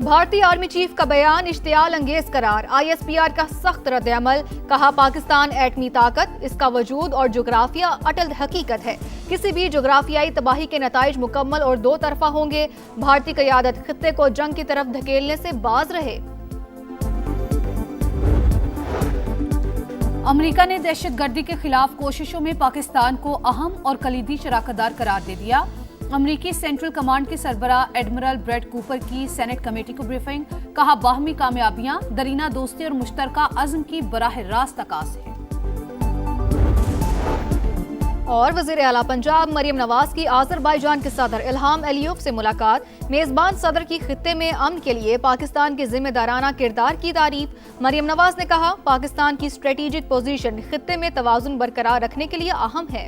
भारतीय army chief का बयान इश्तियाल अंगेज करार, ISPR का सख्त रद्द-ए-अमल। कहा पाकिस्तान एटमी ताकत, इसका वजूद और जोग्राफिया अटल हकीकत है। किसी भी जोग्राफियाई तबाही के नताइज मुकम्मल और दो तरफा होंगे। भारतीय क़यादत खित्ते को जंग की तरफ धकेलने से बाज रहे। अमेरिका ने दहशतगर्दी के खिलाफ कोशिशों में पाकिस्तान को अहम और कलीदी शराकतदार करार दे दिया। अमेरिकी सेंट्रल कमांड के सरबराह एडमिरल ब्रैड कूपर की सेनेट कमेटी को ब्रीफिंग। कहा बाहमी कामयाबियां दरीना दोस्ती और मुश्तरका अज़्म की बराह रास्त अक्कास है। और वज़ीर आला पंजाब मरियम नवाज की आज़रबाईजान के सदर इल्हाम अलीयव से मुलाकात। मेज़बान सदर की खित्ते में अमन के लिए पाकिस्तान के जिम्मेदाराना किरदार की तारीफ। मरियम नवाज ने कहा पाकिस्तान की स्ट्रेटेजिक पोजीशन खित्ते में तवाज़ुन बरकरार रखने के लिए अहम है।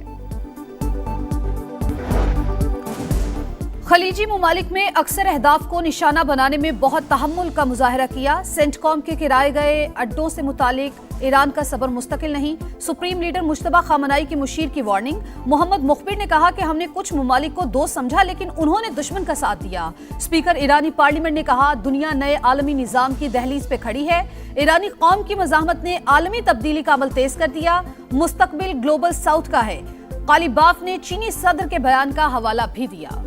खलीजी मुमालिक में अक्सर अहदाफ को निशाना बनाने में बहुत तहम्मुल का मुजाहरा किया। सेंटकॉम के किराए गए अड्डों से मुतालिक ईरान का सबर मुस्तकिल नहीं। सुप्रीम लीडर मुश्तबा खामनाई की मुशीर की वार्निंग। मोहम्मद मुखबिर ने कहा कि हमने कुछ मुमालिक को दोस्त समझा लेकिन उन्होंने दुश्मन का साथ दिया। स्पीकर ईरानी पार्लियामेंट ने कहा दुनिया नए आलमी निजाम की दहलीज पे खड़ी है। ईरानी कौम की मज़ाहमत ने आलमी तब्दीली का अमल तेज कर दिया। मुस्तकबिल ग्लोबल साउथ का है। कालीबाफ ने चीनी सदर के बयान का हवाला भी दिया।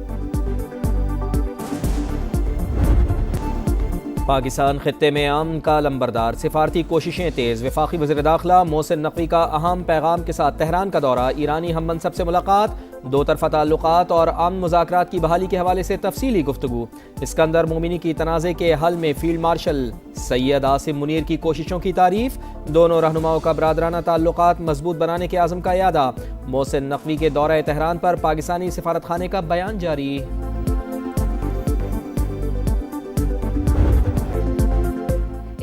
पाकिस्तान खित्ते में अमन का लंबरदार, सिफारती कोशिशें तेज। वफाकी वज़ीर दाखिला मोहसिन नकवी का अहम पैगाम के साथ तेहरान का दौरा। ईरानी हम मनसब से मुलाकात। दो तरफा ताल्लुकात और अमन मुज़ाकरात की बहाली के हवाले से तफसीली गुफ्तगू। इस्कंदर मोमिनी की तनाज़े के हल में फील्ड मार्शल सैयद आसिम मुनीर की कोशिशों की तारीफ। दोनों रहनुमाओं का बरादराना ताल्लुकात मजबूत बनाने के आज़म का यादा। मोहसिन नकवी के दौरा तेहरान पर पाकिस्तानी सिफारत खाने का बयान जारी।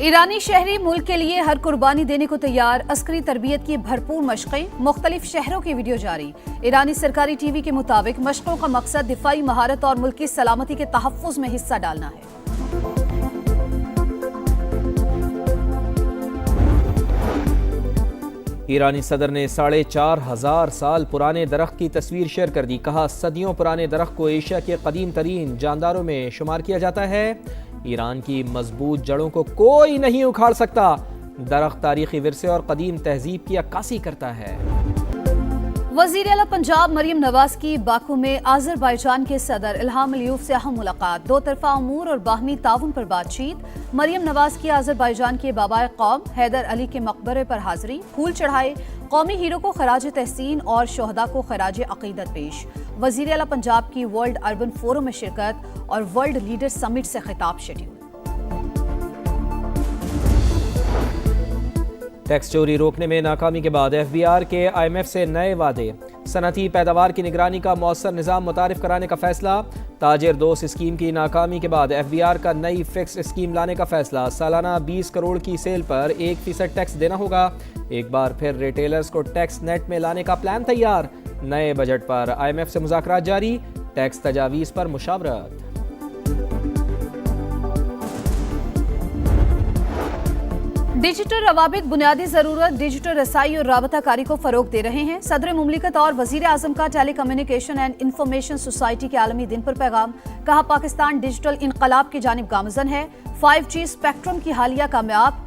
ईरानी शहरी मुल्क के लिए हर कुर्बानी देने को तैयार। अस्करी तरबियत की भरपूर मशक़ें, मुख्तलिफ शहरों की वीडियो जारी। ईरानी सरकारी टीवी के मुताबिक मशक़ों का मकसद दिफाई महारत और मुल्क की सलामती के तहफ़्फ़ुज़ में हिस्सा डालना है। ईरानी सदर ने 4,500 साल पुराने दरख्त की तस्वीर शेयर कर दी। कहा सदियों पुराने दरख्त को एशिया के कदीम तरीन जानदारों में शुमार किया जाता है। ईरान की मजबूत जड़ों को कोई नहीं उखाड़ सकता। दरख्त तारीखी विरसे और कदीम तहजीब की अक्कासी करता है। वज़ीर आला पंजाब मरियम नवाज की बाकू में आज़रबाईजान के सदर इल्हाम अलीयव से अहम मुलाकात। दो तरफा अमूर और बाहमी ताउन पर बातचीत। मरियम नवाज की आज़रबाईजान के बाबाए कौम हैदर अली के मकबरे पर हाजिरी, फूल चढ़ाए। कौमी हीरो को खराज तहसीन और शोहदा को खराज अकीदत पेश। वज़ीर आला पंजाब की वर्ल्ड अर्बन फोरम में शिरकत और वर्ल्ड लीडर समिट से खिताब शेड्यूल। टैक्स चोरी रोकने में नाकामी के बाद FBR के IMF से नए वादे। सनती पैदावार की निगरानी का मौसर निज़ाम मुतारिफ कराने का फैसला। ताजिर दोस्त स्कीम की नाकामी के बाद FBR का नई फिक्स्ड स्कीम लाने का फैसला। सालाना 20 करोड़ की सेल पर 1% टैक्स देना होगा। एक बार फिर रिटेलर्स को टैक्स नेट में लाने का प्लान तैयार। नए बजट पर IMF से मुज़ाकरात जारी। टैक्स तजावीज़ पर मुशावरत। डिजिटल रवाबित बुनियादी जरूरत, डिजिटल रसाई और राबताकारी को फरोग दे रहे हैं। सदर मुमलिकत और वजीर आजम का telecommunication and information society के आलमी दिन पर पैगाम। कहा पाकिस्तान डिजिटल इनकलाब की जानिब गामजन है। 5G स्पेक्ट्रम की हालिया कामयाब,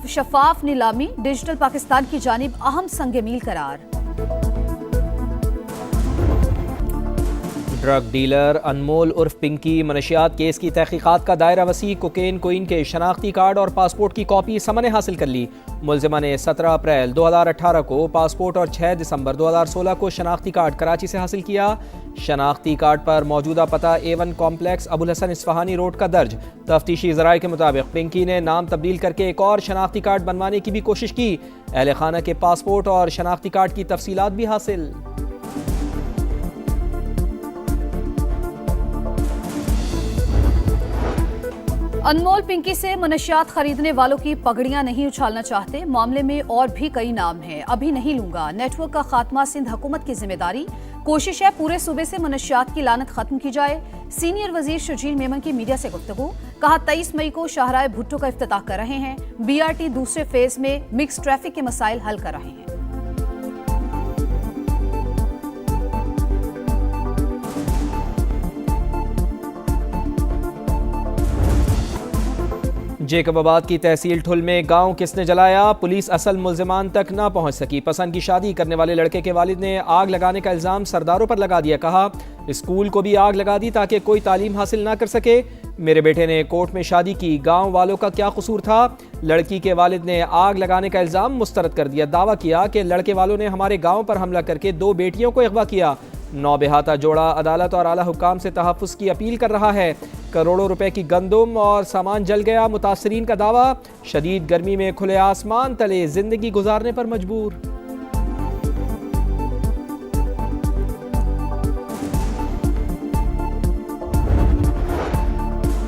शफाफ नीलामी डिजिटल पाकिस्तान की जानिब अहम संग मील करार। ड्रग डीलर अनमोल उर्फ पिंकी मनशियात केस की तहकीकात का दायरा वसी। कोकेन कोइन के शनाख्ती कार्ड और पासपोर्ट की कॉपी समन ने हासिल कर ली। मुलजिमा ने 17 अप्रैल 2018 को पासपोर्ट और 6 दिसंबर 2016 को शनाख्ती कार्ड कराची से हासिल किया। शनाख्ती कार्ड पर मौजूदा पता A1 complex Abul Hasan Ispahani road का दर्ज। तफ्तीशी ज़राए के मुताबिक पिंकी ने नाम तब्दील करके एक और शनाख्ती कार्ड बनवाने की भी कोशिश की। अहले खाना के पासपोर्ट और शनाख्ती कार्ड की तफसीलात भी हासिल। अनमोल पिंकी से मनशियात खरीदने वालों की पगड़ियां नहीं उछालना चाहते। मामले में और भी कई नाम हैं, अभी नहीं लूंगा। नेटवर्क का खात्मा सिंध हुकूमत की जिम्मेदारी। कोशिश है पूरे सूबे से मनशियात की लानत खत्म की जाए। सीनियर वजीर शर्जील मेमन की मीडिया से गुफ्तगू। कहा 23 मई को शाहराह भुट्टो का इफ्तिताह कर रहे हैं। BRT दूसरे फेज में मिक्स ट्रैफिक के मसाइल हल कर रहे हैं। जेकबाबाद की तहसील ठुल में गांव किसने जलाया, पुलिस असल मुल्जिमान तक ना पहुंच सकी। पसंद की शादी करने वाले लड़के के वालिद ने आग लगाने का इल्ज़ाम सरदारों पर लगा दिया। कहा स्कूल को भी आग लगा दी ताकि कोई तालीम हासिल ना कर सके। मेरे बेटे ने कोर्ट में शादी की, गांव वालों का क्या कसूर था। लड़की के वालिद ने आग लगाने का इल्ज़ाम मुस्तरद कर दिया। दावा किया कि लड़के वालों ने हमारे गाँव पर हमला करके 2 बेटियों को अगवा किया। 9 बेहाता जोड़ा अदालत और आला हुक्काम से तहफ़्फ़ुज़ की अपील कर रहा है। करोड़ों रुपए की गंदुम और सामान जल गया। मुतासरीन का दावा, शदीद गर्मी में खुले आसमान तले जिंदगी गुजारने पर मजबूर।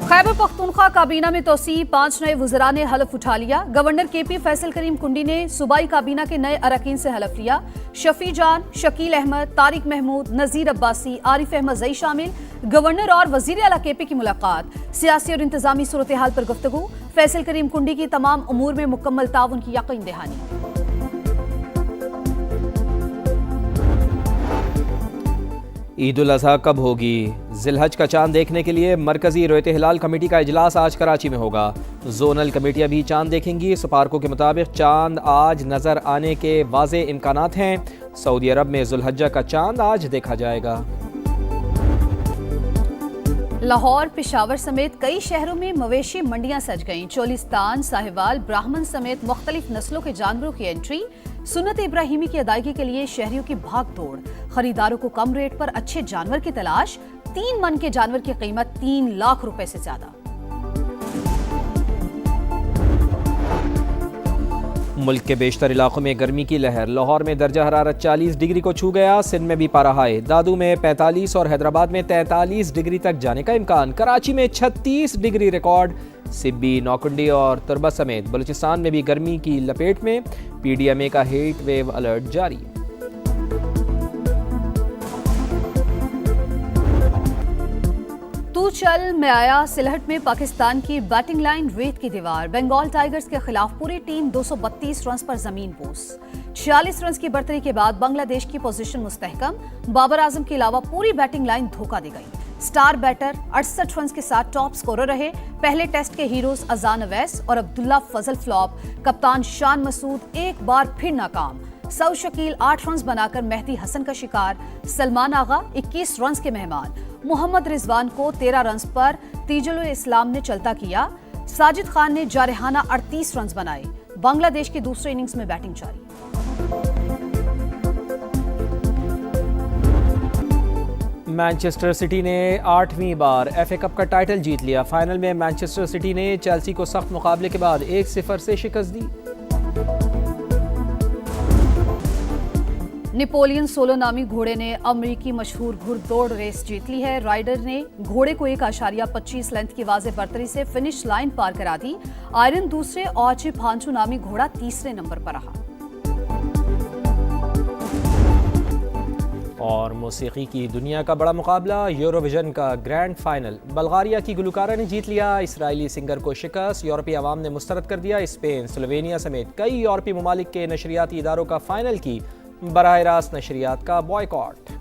खैबर पख्तूनख्वा काबीना में तोसी, 5 नए वज़रा ने हलफ उठा लिया। गवर्नर KP फैसल करीम कुंडी ने सूबाई काबीना के नए अरकान से हलफ लिया। शफी जान, शकील अहमद, तारिक महमूद, नज़ीर अब्बासी, आरिफ अहमद जई शामिल। गवर्नर और वज़ीर आला KP की मुलाकात, सियासी और इंतजामी सूरत हाल पर गुफ्तगू। फैसल करीम कुंडी की तमाम उमूर में मुकम्मल ताउन की यकीन दहानी। ईद उल अज़हा कब होगी? जिलहज का चांद देखने के लिए मरकजी रोयत हिलाल कमेटी का इजलास आज कराची में होगा। जोनल कमेटियां भी चांद देखेंगी। सपारकों के मुताबिक चांद आज नजर आने के वाज़े इम्कानात हैं। सऊदी अरब में जुल्हज्जा का चांद आज देखा जाएगा। लाहौर, पेशावर समेत कई शहरों में मवेशी मंडियां सज गईं। चोलिस्तान, साहिवाल, ब्राह्मण समेत मुख्तलिफ नस्लों के जानवरों की एंट्री। सुन्नत इब्राहिमी की अदायगी के लिए शहरियों की भाग दौड़। खरीदारों को कम रेट पर अच्छे जानवर की तलाश। 3 मन के जानवर की कीमत 3 लाख रुपए से ज्यादा। मुल्क के बेशतर इलाकों में गर्मी की लहर। लाहौर में दर्जा हरारत 40 डिग्री को छू गया। सिंध में भी पारा हाई। दादू में 45 और हैदराबाद में 43 डिग्री तक जाने का इम्कान। कराची में 36 डिग्री रिकॉर्ड। सिब्बी, नौकुंडी और तुरबा समेत बलूचिस्तान में भी गर्मी की लपेट में। PDMA का हीट वेव अलर्ट जारी। तू चल मैं आया, सिलहट में पाकिस्तान की बैटिंग लाइन रेत की दीवार। बंगाल टाइगर्स के खिलाफ पूरी टीम 232 रन पर जमीन पोस। 46 रन की बढ़तरी के बाद बांग्लादेश की पोजीशन मुस्तहकम। बाबर आजम के अलावा पूरी बैटिंग लाइन धोखा दी गई। स्टार बैटर 68 रन के साथ टॉप स्कोरर रहे। पहले टेस्ट के हीरोज अजान अवैस और अब्दुल्ला फजल फ्लॉप। कप्तान शान मसूद एक बार फिर नाकाम। सऊ शकील 8 रन बनाकर मेहदी हसन का शिकार। सलमान आगा 21 रन के मेहमान। मोहम्मद रिजवान को 13 रन पर तीजुल इस्लाम ने चलता किया। साजिद खान ने जारहाना 38 रन बनाए। बांग्लादेश की दूसरे इनिंग्स में बैटिंग जारी। मैनचेस्टर सिटी ने 8वीं बार FA कप का टाइटल जीत लिया। फाइनल में मैनचेस्टर सिटी ने चेल्सी को सख्त मुकाबले के बाद 1-0 से शिकस्त दी। नेपोलियन सोलो नामी घोड़े ने अमेरिकी मशहूर घुड़दौड़ रेस जीत ली है। राइडर ने घोड़े को 1.25 लेंथ की वाज़ेह बढ़तरी से फिनिश लाइन पार करा दी। आयरन दूसरे और चिपांचू नामी घोड़ा तीसरे नंबर पर रहा। और मौसीकी की दुनिया का बड़ा मुकाबला, यूरोविजन का ग्रैंड फाइनल। बल्गारिया की गुलकारा ने जीत लिया। इसराइली सिंगर को शिकस्त। यूरोपीय अवाम ने मुस्तरद कर दिया। स्पेन, स्लोवेनिया समेत कई यूरोपीय ममालिक के नशरियाती इदारों का फाइनल की बराह रास्त नशरियात का बॉयकॉट।